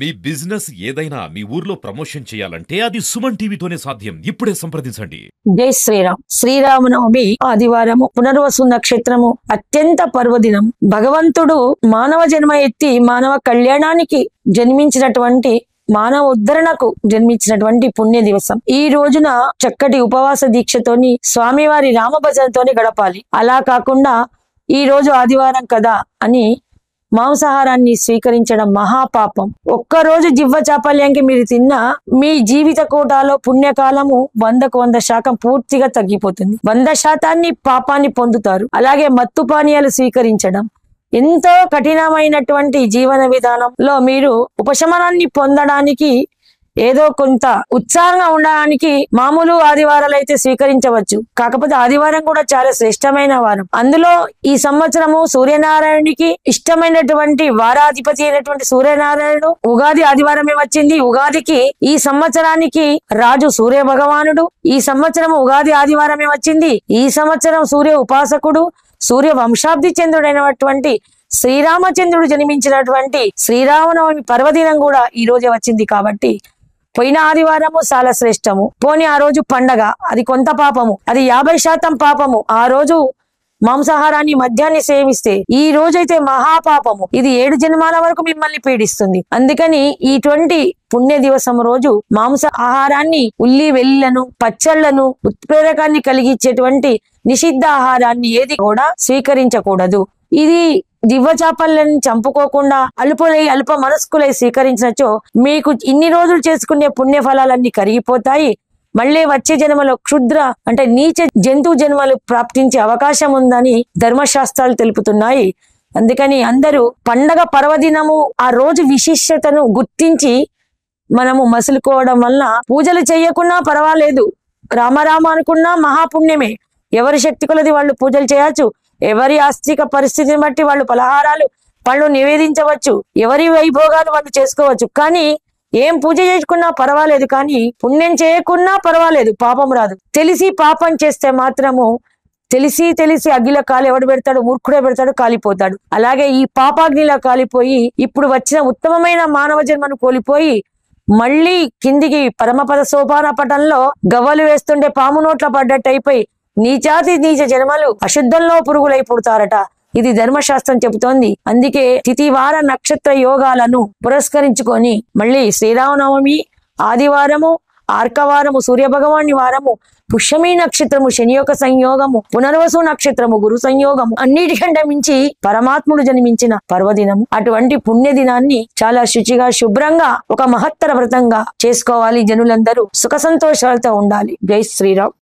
మీ business ఏదైనా మీ ఊర్లో promotion చేయాలంటే అది సుమన్ టీవీతోనే సాధ్యం. ఇప్పుడే సంప్రదించండి. జై శ్రీరామ్. శ్రీరామనవమి ఆదివారము, పునర్వసు నక్షత్రము, అత్యంత పర్వదినం. భగవంతుడు మానవ జన్మ ఎత్తి మానవ కళ్యాణానికి జన్మించినటువంటి, మానవ ఉద్ధరణకు జన్మించినటువంటి పుణ్య దివసం. ఈ రోజున చక్కటి ఉపవాస దీక్షతోని స్వామివారి రామభజనతోని గడపాలి. అలా కాకుండా ఈ రోజు ఆదివారం కదా అని మాంసాహారాన్ని స్వీకరించడం మహాపాపం. ఒక్కరోజు జివ్వ చాపల్యానికి మీరు తిన్నా మీ జీవిత కోటాలో పుణ్యకాలము 100కు 100% పూర్తిగా తగ్గిపోతుంది. 100% పాపాన్ని పొందుతారు. అలాగే మత్తు పానీయాలు స్వీకరించడం, ఎంతో కఠినమైనటువంటి జీవన విధానంలో మీరు ఉపశమనాన్ని పొందడానికి, ఏదో కొంత ఉత్సాహంగా ఉండడానికి మామూలు ఆదివారాలు అయితే స్వీకరించవచ్చు. కాకపోతే ఆదివారం కూడా చాలా శ్రేష్టమైన వారం. అందులో ఈ సంవత్సరము సూర్యనారాయణునికి ఇష్టమైనటువంటి వారాధిపతి అయినటువంటి సూర్యనారాయణుడు ఉగాది ఆదివారమే వచ్చింది. ఉగాదికి ఈ సంవత్సరానికి రాజు సూర్య భగవానుడు. ఈ సంవత్సరం ఉగాది ఆదివారమే వచ్చింది. ఈ సంవత్సరం సూర్య ఉపాసకుడు, సూర్య వంశాబ్ది చంద్రుడైనటువంటి శ్రీరామచంద్రుడు జన్మించినటువంటి శ్రీరామనవమి పర్వదినం కూడా ఈ రోజే వచ్చింది. కాబట్టి పోయిన ఆదివారము చాలా శ్రేష్టము. పోని ఆ రోజు పండగ, అది కొంత పాపము, అది 50% పాపము. ఆ రోజు మాంసాహారాన్ని మద్యాన్ని సేవిస్తే ఈ రోజైతే మహాపాపము. ఇది 7 జన్మాల వరకు మిమ్మల్ని పీడిస్తుంది. అందుకని ఇటువంటి పుణ్య దివసం రోజు మాంస ఆహారాన్ని, ఉల్లి వెల్లులను, పచ్చళ్లను, ఉత్ప్రేరకాన్ని కలిగించేటువంటి నిషిద్ధ ఆహారాన్ని ఏది కూడా స్వీకరించకూడదు. ఇది దివ్వ చాపల్ని చంపుకోకుండా అల్ప మనస్కులై స్వీకరించినచో మీకు ఇన్ని రోజులు చేసుకునే పుణ్య ఫలాలన్నీ కరిగిపోతాయి. మళ్ళీ వచ్చే జన్మలో క్షుద్ర అంటే నీచ జంతు జన్మలు ప్రాప్తించే అవకాశం ఉందని ధర్మశాస్త్రాలు తెలుపుతున్నాయి. అందుకని అందరూ పండగ పర్వదినము ఆ రోజు విశిష్టతను గుర్తించి మనము మసులుకోవడం వల్ల పూజలు చేయకున్నా పర్వాలేదు, రామరామ అనుకున్నా మహాపుణ్యమే. ఎవరి శక్తి కొలది వాళ్ళు పూజలు చేయొచ్చు. ఎవరి ఆస్తిక పరిస్థితిని బట్టి వాళ్ళు పలహారాలు పళ్ళు నివేదించవచ్చు. ఎవరి వైభోగాలు వాళ్ళు చేసుకోవచ్చు. కానీ ఏం పూజ చేసుకున్నా పర్వాలేదు, కానీ పుణ్యం చేయకున్నా పర్వాలేదు, పాపం రాదు. తెలిసి పాపం చేస్తే మాత్రము తెలిసి అగ్గిలో కాలు ఎవడు పెడతాడు? మూర్ఖుడే పెడతాడు, కాలిపోతాడు. అలాగే ఈ పాపాగ్నిలా కాలిపోయి ఇప్పుడు వచ్చిన ఉత్తమమైన మానవ జన్మను కోల్పోయి మళ్ళీ కిందికి పరమపద సోపాన పటంలో గవ్వలు వేస్తుండే పాము నోట్ల పడ్డట్టు అయిపోయి నీచాతి నీచ జన్మలు అశుద్ధంలో పురుగులై పుడతారట. ఇది ధర్మశాస్త్రం చెబుతోంది. అందుకే తిథివార నక్షత్ర యోగాలను పురస్కరించుకొని మళ్ళీ శ్రీరామనవమి ఆదివారము, ఆర్కవారము సూర్య భగవాని వారము, పుష్యమి నక్షత్రము శని యొక్క సంయోగము, పునర్వసు నక్షత్రము గురు సంయోగము, అన్నిటికంటే మించి పరమాత్ముడు జన్మించిన పర్వదినము. అటువంటి పుణ్య దినాన్ని చాలా శుచిగా శుభ్రంగా ఒక మహత్తర వ్రతంగా చేసుకోవాలి. జనులందరూ సుఖ సంతోషాలతో ఉండాలి. జై శ్రీరామ్.